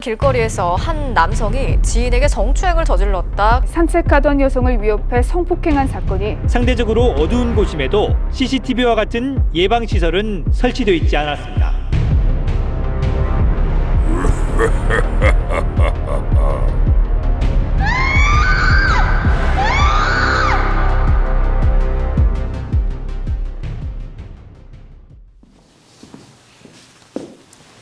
길거리에서 한 남성이 지인에게 성추행을 저질렀다. 산책하던 여성을 위협해 성폭행한 사건이 상대적으로 어두운 곳임에도 CCTV와 같은 예방시설은 설치되어 있지 않았습니다.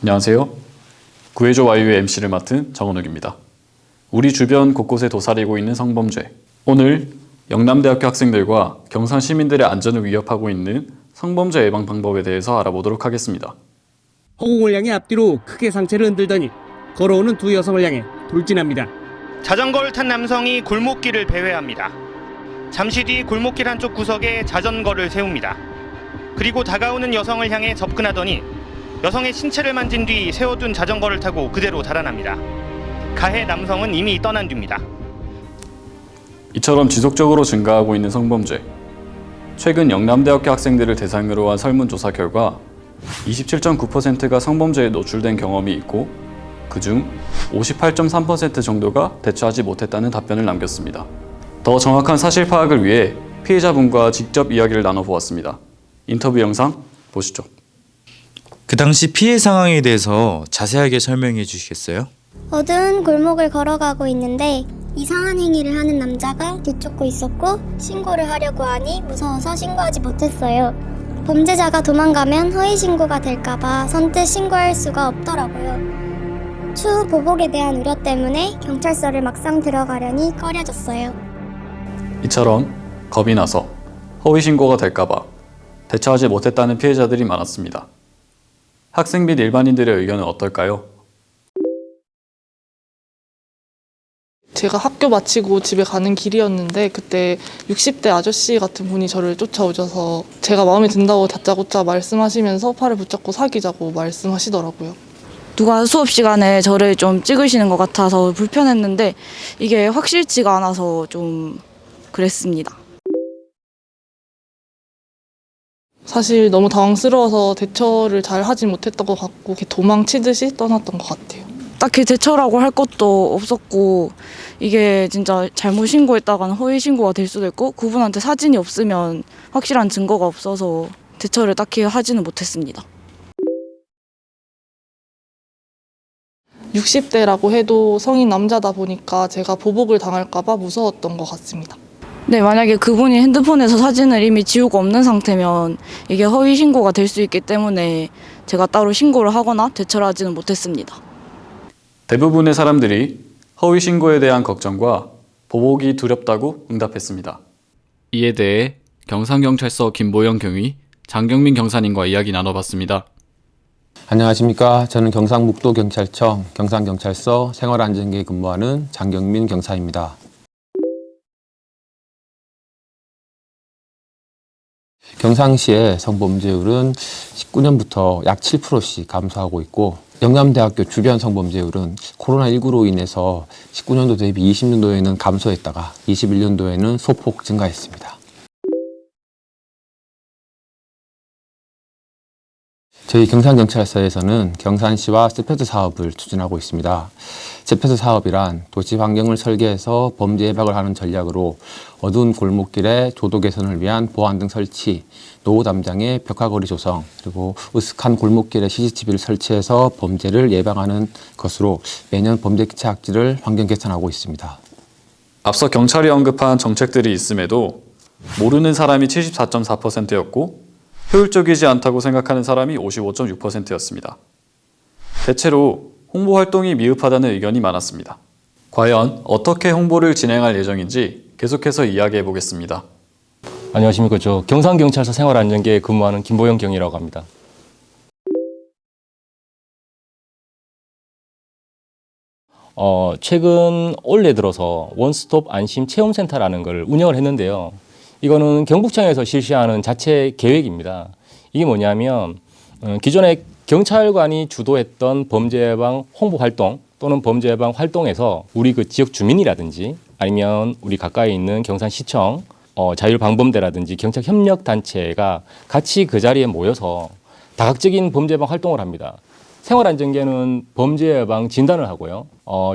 안녕하세요. 구해줘 와이유의 MC를 맡은 정은욱입니다. 우리 주변 곳곳에 도사리고 있는 성범죄. 오늘 영남대학교 학생들과 경산 시민들의 안전을 위협하고 있는 성범죄 예방 방법에 대해서 알아보도록 하겠습니다. 허공을 향해 앞뒤로 크게 상체를 흔들더니 걸어오는 두 여성을 향해 돌진합니다. 자전거를 탄 남성이 골목길을 배회합니다. 잠시 뒤 골목길 한쪽 구석에 자전거를 세웁니다. 그리고 다가오는 여성을 향해 접근하더니 여성의 신체를 만진 뒤 세워둔 자전거를 타고 그대로 달아납니다. 가해 남성은 이미 떠난 뒤입니다. 이처럼 지속적으로 증가하고 있는 성범죄. 최근 영남대학교 학생들을 대상으로 한 설문조사 결과 27.9%가 성범죄에 노출된 경험이 있고 그중 58.3% 정도가 대처하지 못했다는 답변을 남겼습니다. 더 정확한 사실 파악을 위해 피해자분과 직접 이야기를 나눠보았습니다. 인터뷰 영상 보시죠. 그 당시 피해 상황에 대해서 자세하게 설명해 주시겠어요? 어두운 골목을 걸어가고 있는데 이상한 행위를 하는 남자가 뒤쫓고 있었고 신고를 하려고 하니 무서워서 신고하지 못했어요. 범죄자가 도망가면 허위 신고가 될까봐 선뜻 신고할 수가 없더라고요. 추후 보복에 대한 우려 때문에 경찰서를 막상 들어가려니 꺼려졌어요. 이처럼 겁이 나서 허위 신고가 될까봐 대처하지 못했다는 피해자들이 많았습니다. 학생 및 일반인들의 의견은 어떨까요? 제가 학교 마치고 집에 가는 길이었는데 그때 60대 아저씨 같은 분이 저를 쫓아오셔서 제가 마음에 든다고 다짜고짜 말씀하시면서 팔을 붙잡고 사귀자고 말씀하시더라고요. 누가 수업 시간에 저를 좀 찍으시는 것 같아서 불편했는데 이게 확실치가 않아서 좀 그랬습니다. 사실 너무 당황스러워서 대처를 잘 하지 못했던 것 같고 도망치듯이 떠났던 것 같아요. 딱히 대처라고 할 것도 없었고 이게 진짜 잘못 신고했다가는 허위 신고가 될 수도 있고 그분한테 사진이 없으면 확실한 증거가 없어서 대처를 딱히 하지는 못했습니다. 60대라고 해도 성인 남자다 보니까 제가 보복을 당할까 봐 무서웠던 것 같습니다. 네, 만약에 그분이 핸드폰에서 사진을 이미 지우고 없는 상태면 이게 허위 신고가 될 수 있기 때문에 제가 따로 신고를 하거나 대처를 하지는 못했습니다. 대부분의 사람들이 허위 신고에 대한 걱정과 보복이 두렵다고 응답했습니다. 이에 대해 경산경찰서 김보영 경위, 장경민 경사님과 이야기 나눠봤습니다. 안녕하십니까. 저는 경상북도경찰청 경산경찰서 생활안전계에 근무하는 장경민 경사입니다. 경상시의 성범죄율은 19년부터 약 7%씩 감소하고 있고 영남대학교 주변 성범죄율은 코로나19로 인해서 19년도 대비 20년도에는 감소했다가 21년도에는 소폭 증가했습니다. 저희 경산경찰서에서는 경산시와 세페드 사업을 추진하고 있습니다. 세페드 사업이란 도시 환경을 설계해서 범죄 예방을 하는 전략으로 어두운 골목길에 조도 개선을 위한 보안 등 설치, 노후 담장의 벽화거리 조성, 그리고 으슥한 골목길에 CCTV를 설치해서 범죄를 예방하는 것으로 매년 범죄 기체 악질을 환경 개선하고 있습니다. 앞서 경찰이 언급한 정책들이 있음에도 모르는 사람이 74.4%였고 효율적이지 않다고 생각하는 사람이 55.6%였습니다. 대체로 홍보 활동이 미흡하다는 의견이 많았습니다. 과연 어떻게 홍보를 진행할 예정인지 계속해서 이야기해 보겠습니다. 안녕하십니까. 저 경산경찰서 생활안전계에 근무하는 김보영 경이라고 합니다. 최근 올해 들어서 원스톱 안심 체험센터라는 걸 운영을 했는데요. 이거는 경북청에서 실시하는 자체 계획입니다. 이게 뭐냐면 기존에 경찰관이 주도했던 범죄 예방 홍보 활동 또는 범죄 예방 활동에서 우리 그 지역 주민이라든지 아니면 우리 가까이 있는 경산시청, 자율방범대라든지 경찰 협력단체가 같이 그 자리에 모여서 다각적인 범죄 예방 활동을 합니다. 생활안전계는 범죄 예방 진단을 하고요.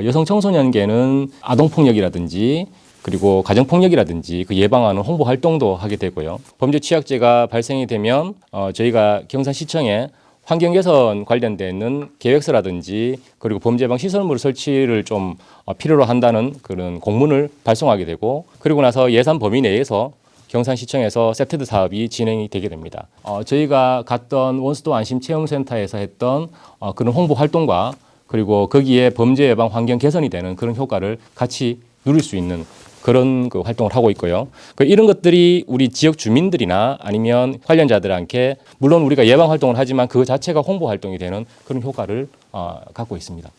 여성 청소년계는 아동폭력이라든지 그리고 가정폭력이라든지 그 예방하는 홍보 활동도 하게 되고요. 범죄 취약죄가 발생이 되면 저희가 경산시청에 환경 개선 관련되는 계획서라든지 그리고 범죄 예방 시설물 설치를 좀 필요로 한다는 그런 공문을 발송하게 되고 그리고 나서 예산 범위 내에서 경산시청에서 세트드 사업이 진행이 되게 됩니다. 저희가 갔던 원스톱 안심 체험센터에서 했던 그런 홍보 활동과 그리고 거기에 범죄 예방 환경 개선이 되는 그런 효과를 같이 누릴 수 있는 그런 그 활동을 하고 있고요. 이런 것들이 우리 지역 주민들이나 아니면 관련자들한테 물론 우리가 예방 활동을 하지만 그 자체가 홍보 활동이 되는 그런 효과를 갖고 있습니다.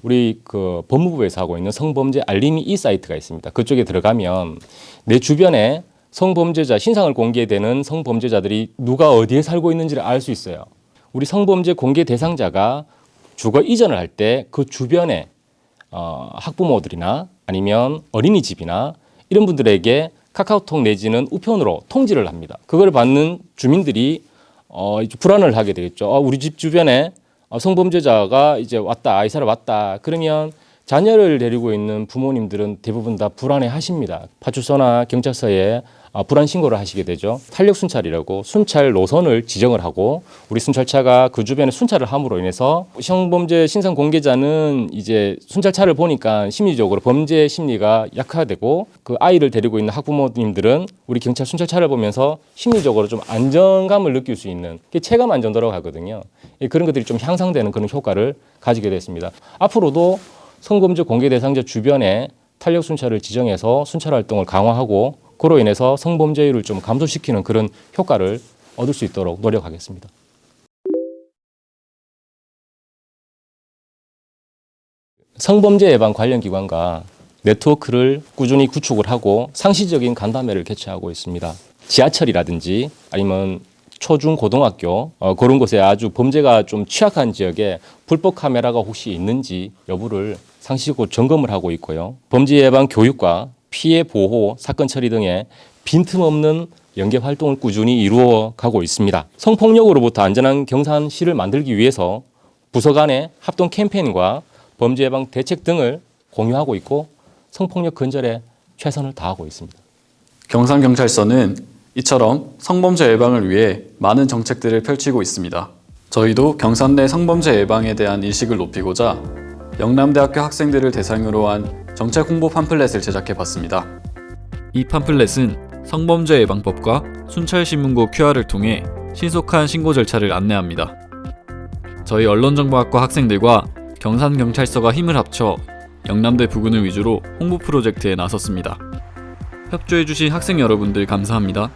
우리 그 법무부에서 하고 있는 성범죄 알림이 이 사이트가 있습니다. 그쪽에 들어가면 내 주변에 성범죄자 신상을 공개되는 성범죄자들이 누가 어디에 살고 있는지를 알 수 있어요. 우리 성범죄 공개 대상자가 주거 이전을 할 때 그 주변에 학부모들이나 아니면 어린이집이나 이런 분들에게 카카오톡 내지는 우편으로 통지를 합니다. 그걸 받는 주민들이 불안을 하게 되겠죠. 우리 집 주변에 성범죄자가 이제 왔다, 이사를 왔다. 그러면 자녀를 데리고 있는 부모님들은 대부분 다 불안해 하십니다. 파출소나 경찰서에 불안 신고를 하시게 되죠. 탄력 순찰이라고 순찰 노선을 지정을 하고 우리 순찰차가 그 주변에 순찰을 함으로 인해서 성범죄 신상 공개자는 이제 순찰차를 보니까 심리적으로 범죄 심리가 약화되고 그 아이를 데리고 있는 학부모님들은 우리 경찰 순찰차를 보면서 심리적으로 좀 안정감을 느낄 수 있는 게 체감 안전도라고 하거든요. 그런 것들이 좀 향상되는 그런 효과를 가지게 됐습니다. 앞으로도 성범죄 공개 대상자 주변에 탄력 순찰을 지정해서 순찰 활동을 강화하고 그로 인해서 성범죄율을 좀 감소시키는 그런 효과를 얻을 수 있도록 노력하겠습니다. 성범죄 예방 관련 기관과 네트워크를 꾸준히 구축을 하고 상시적인 간담회를 개최하고 있습니다. 지하철이라든지 아니면 초중 고등학교 그런 곳에 아주 범죄가 좀 취약한 지역에 불법 카메라가 혹시 있는지 여부를 상시적으로 점검을 하고 있고요. 범죄 예방 교육과 피해 보호, 사건 처리 등의 빈틈없는 연계 활동을 꾸준히 이루어 가고 있습니다. 성폭력으로부터 안전한 경산시를 만들기 위해서 부서 간의 합동 캠페인과 범죄 예방 대책 등을 공유하고 있고 성폭력 근절에 최선을 다하고 있습니다. 경산경찰서는 이처럼 성범죄 예방을 위해 많은 정책들을 펼치고 있습니다. 저희도 경산 내 성범죄 예방에 대한 인식을 높이고자 영남대학교 학생들을 대상으로 한 정책 홍보 팜플렛을 제작해봤습니다. 이 팜플렛은 성범죄 예방법과 순찰신문고 QR을 통해 신속한 신고 절차를 안내합니다. 저희 언론정보학과 학생들과 경산경찰서가 힘을 합쳐 영남대 부근을 위주로 홍보 프로젝트에 나섰습니다. 협조해주신 학생 여러분들 감사합니다.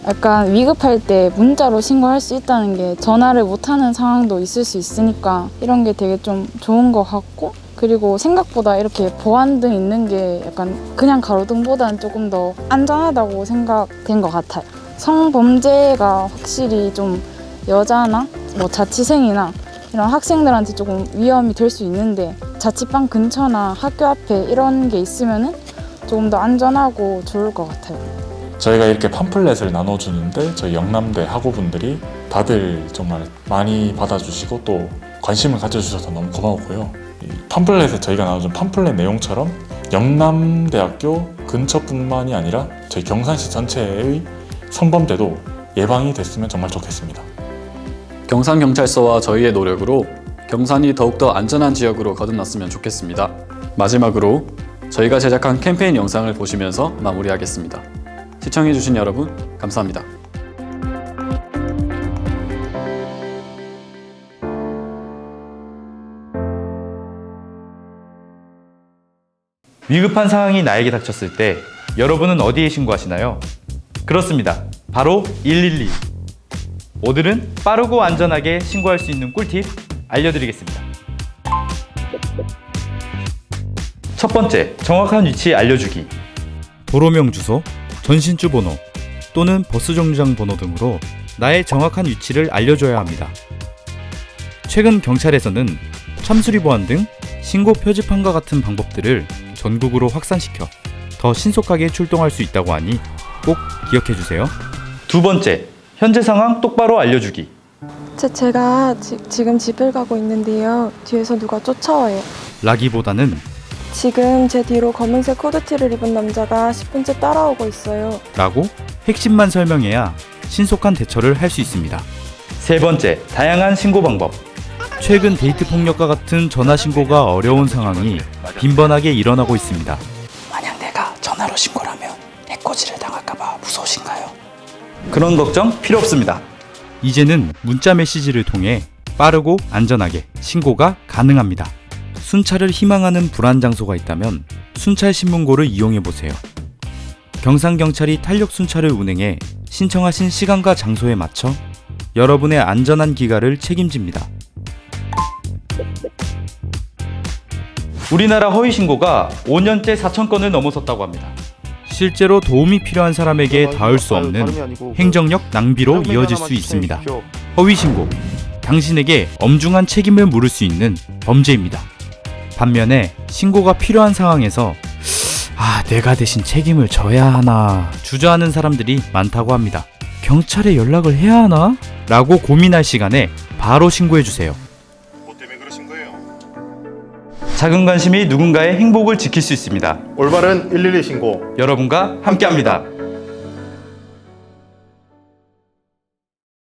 약간 위급할 때 문자로 신고할 수 있다는 게 전화를 못하는 상황도 있을 수 있으니까 이런 게 되게 좀 좋은 것 같고 그리고 생각보다 이렇게 보안등 있는 게 약간 그냥 가로등보다는 조금 더 안전하다고 생각된 것 같아요. 성범죄가 확실히 좀 여자나 뭐 자취생이나 이런 학생들한테 조금 위험이 될 수 있는데 자취방 근처나 학교 앞에 이런 게 있으면은 조금 더 안전하고 좋을 것 같아요. 저희가 이렇게 팜플렛을 나눠주는데 저희 영남대 학우분들이 다들 정말 많이 받아주시고 또 관심을 가져주셔서 너무 고마웠고요. 이 팜플렛에 저희가 나눠준 팜플렛 내용처럼 영남대학교 근처뿐만이 아니라 저희 경산시 전체의 성범죄도 예방이 됐으면 정말 좋겠습니다. 경산경찰서와 저희의 노력으로 경산이 더욱더 안전한 지역으로 거듭났으면 좋겠습니다. 마지막으로 저희가 제작한 캠페인 영상을 보시면서 마무리하겠습니다. 시청해주신 여러분 감사합니다. 위급한 상황이 나에게 닥쳤을 때 여러분은 어디에 신고하시나요? 그렇습니다. 바로 112. 오늘은 빠르고 안전하게 신고할 수 있는 꿀팁 알려드리겠습니다. 첫 번째, 정확한 위치 알려주기. 도로명 주소, 전신주 번호 또는 버스 정류장 번호 등으로 나의 정확한 위치를 알려줘야 합니다. 최근 경찰에서는 참수리 보안 등 신고 표지판과 같은 방법들을 전국으로 확산시켜 더 신속하게 출동할 수 있다고 하니 꼭 기억해 주세요. 두 번째, 현재 상황 똑바로 알려주기. 제가 지금 집을 가고 있는데요. 뒤에서 누가 쫓아와요. 라기보다는 지금 제 뒤로 검은색 후드티를 입은 남자가 10분째 따라오고 있어요. 라고 핵심만 설명해야 신속한 대처를 할 수 있습니다. 세 번째, 다양한 신고 방법. 최근 데이트 폭력과 같은 전화 신고가 어려운 상황이 빈번하게 일어나고 있습니다. 만약 내가 전화로 신고를 하면 해코지를 당할까봐 무서우신가요? 그런 걱정 필요 없습니다. 이제는 문자 메시지를 통해 빠르고 안전하게 신고가 가능합니다. 순찰을 희망하는 불안 장소가 있다면 순찰 신문고를 이용해 보세요. 경상경찰이 탄력 순찰을 운행해 신청하신 시간과 장소에 맞춰 여러분의 안전한 귀가를 책임집니다. 우리나라 허위 신고가 5년째 4,000건을 넘어섰다고 합니다. 실제로 도움이 필요한 사람에게 닿을 수 없는 행정력 낭비로 이어질 수 있습니다. 허위 신고, 당신에게 엄중한 책임을 물을 수 있는 범죄입니다. 반면에 신고가 필요한 상황에서 내가 대신 책임을 져야 하나 주저하는 사람들이 많다고 합니다. 경찰에 연락을 해야 하나? 라고 고민할 시간에 바로 신고해주세요. 작은 관심이 누군가의 행복을 지킬 수 있습니다. 올바른 112 신고. 여러분과 함께합니다.